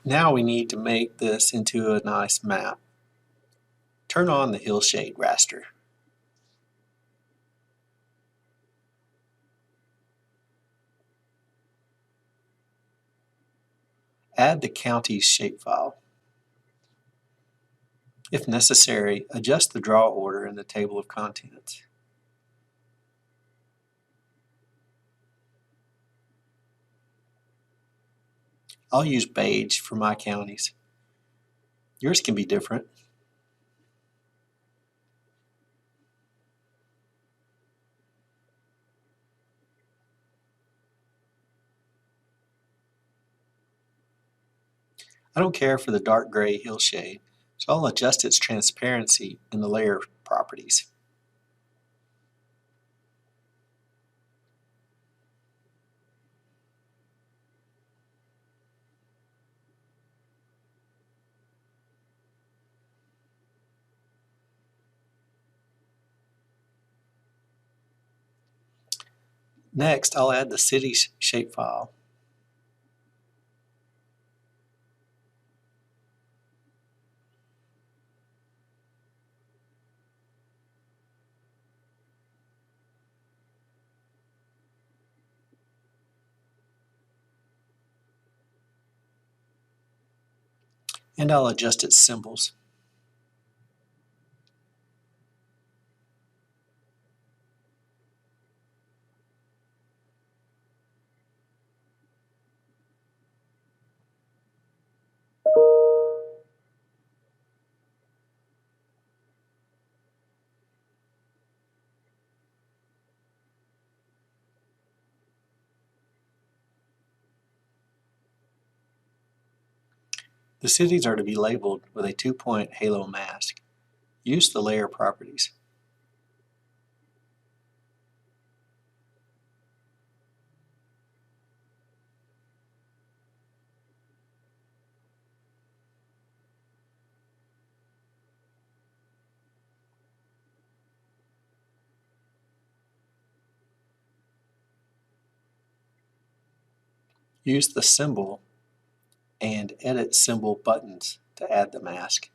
Now we need to make this into a nice map. Turn on the hillshade raster. Add the county's shapefile. If necessary, adjust the draw order in the table of contents. I'll use beige for my counties. Yours can be different. I don't care for the dark gray hillshade, so I'll adjust its transparency in the layer properties. Next, I'll add the city's shapefile. And I'll adjust its symbols. The cities are to be labeled with a 2-point halo mask. Use the layer properties. Use the symbol and edit symbol buttons to add the mask.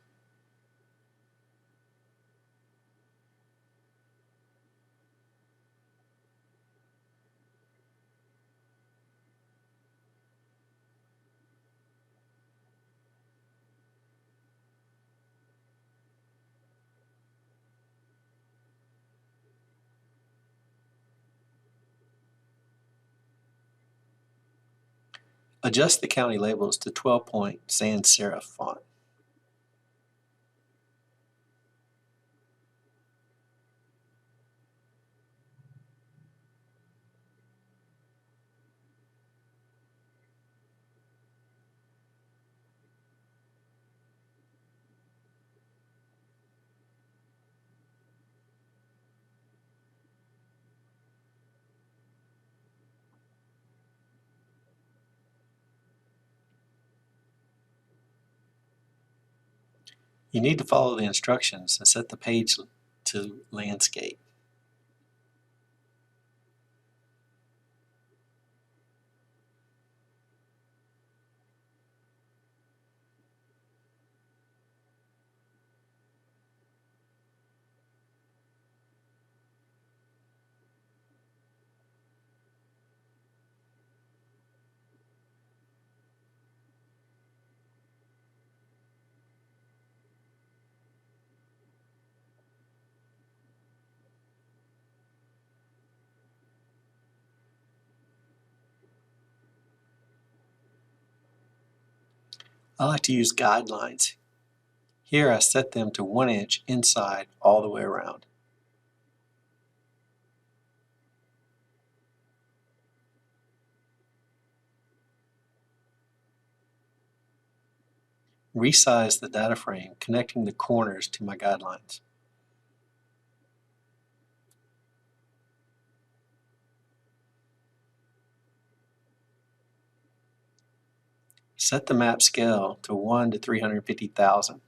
Adjust the county labels to 12-point sans serif font. You need to follow the instructions and set the page to landscape. I like to use guidelines. Here I set them to 1 inch inside all the way around. Resize the data frame connecting the corners to my guidelines. Set the map scale to 1 to 350,000.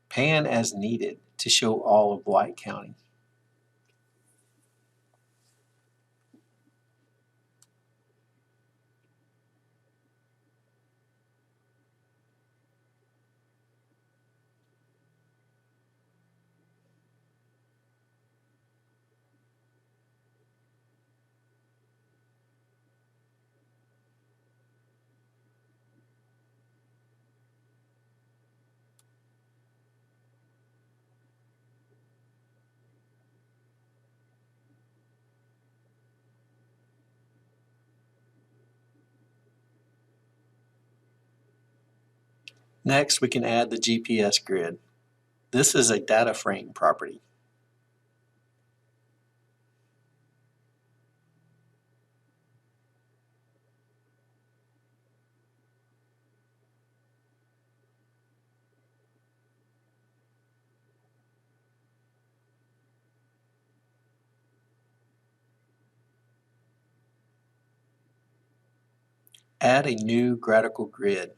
Pan as needed to show all of White County. Next, we can add the GPS grid. This is a data frame property. Add a new gradical grid.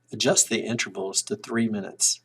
Adjust the intervals to 3 minutes.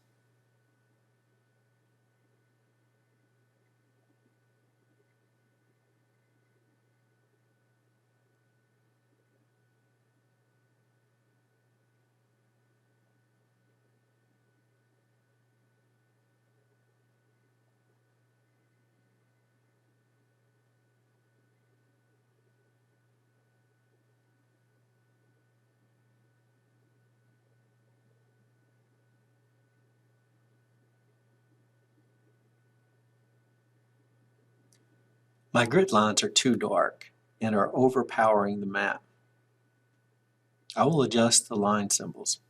My grid lines are too dark and are overpowering the map. I will adjust the line symbols.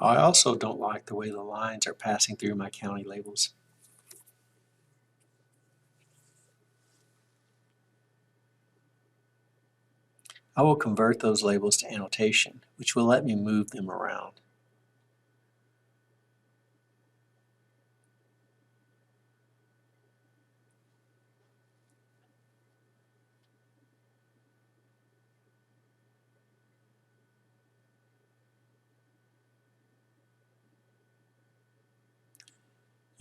I also don't like the way the lines are passing through my county labels. I will convert those labels to annotation, which will let me move them around.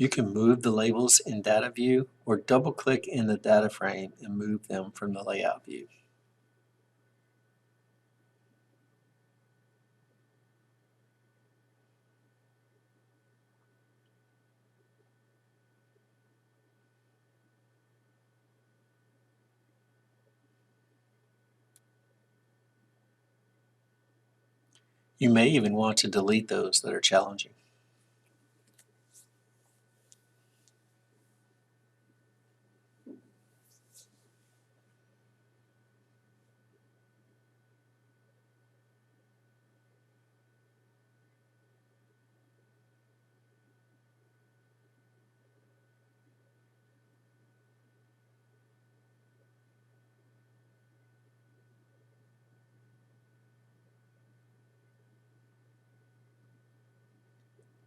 You can move the labels in Data View or double-click in the data frame and move them from the Layout view. You may even want to delete those that are challenging.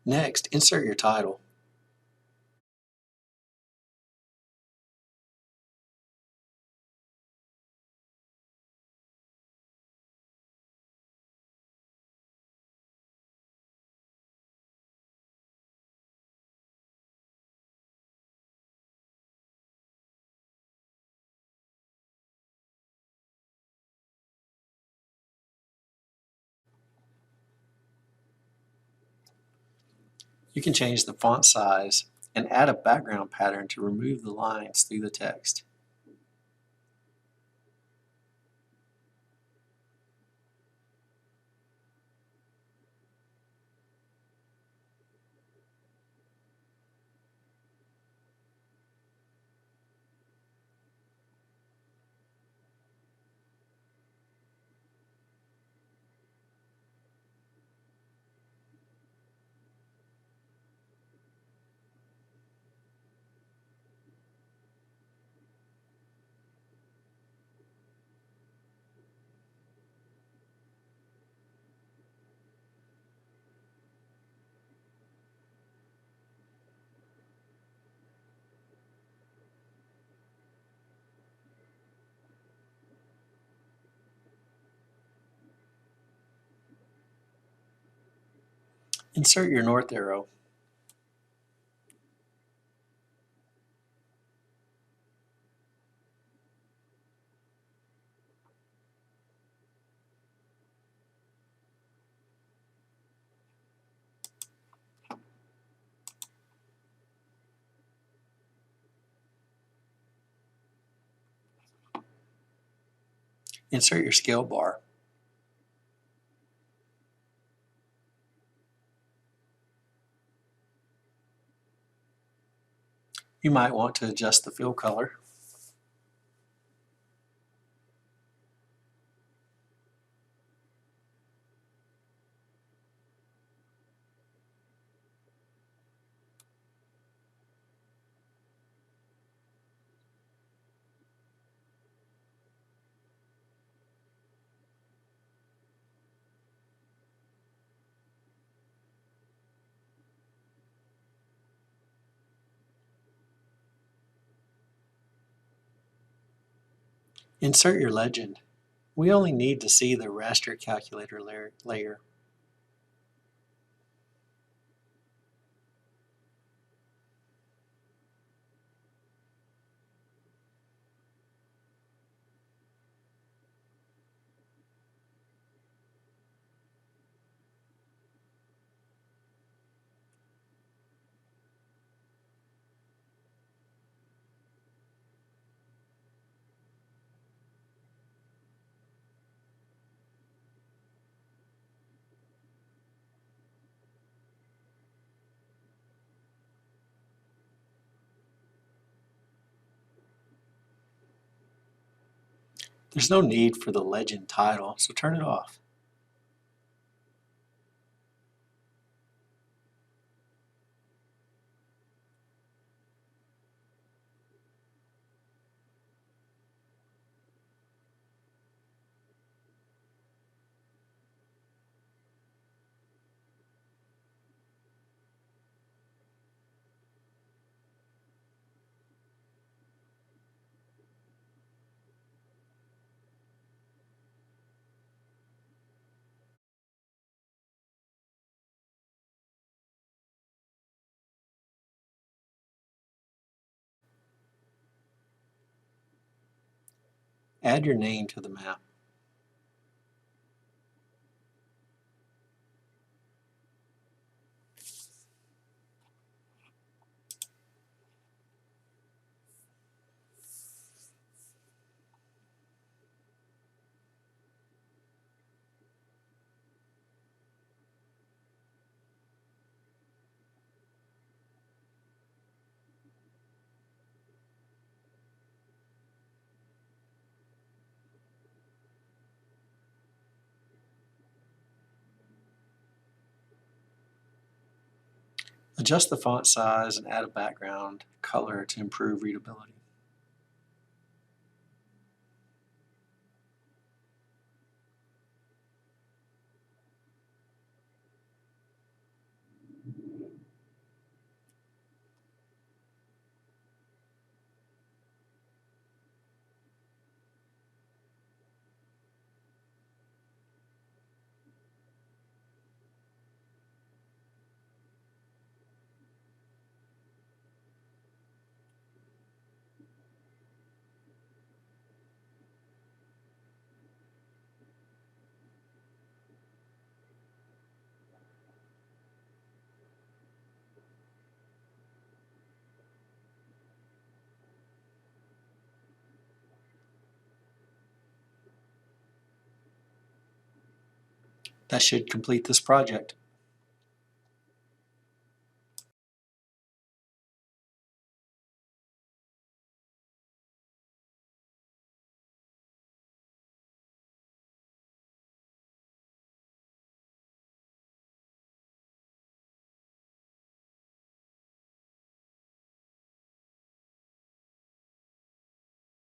Next, insert your title. You can change the font size and add a background pattern to remove the lines through the text. Insert your north arrow. Insert your scale bar. You might want to adjust the fill color. Insert your legend. We only need to see the raster calculator layer. There's no need for the legend title, so turn it off. Add your name to the map. Adjust the font size and add a background color to improve readability. That should complete this project.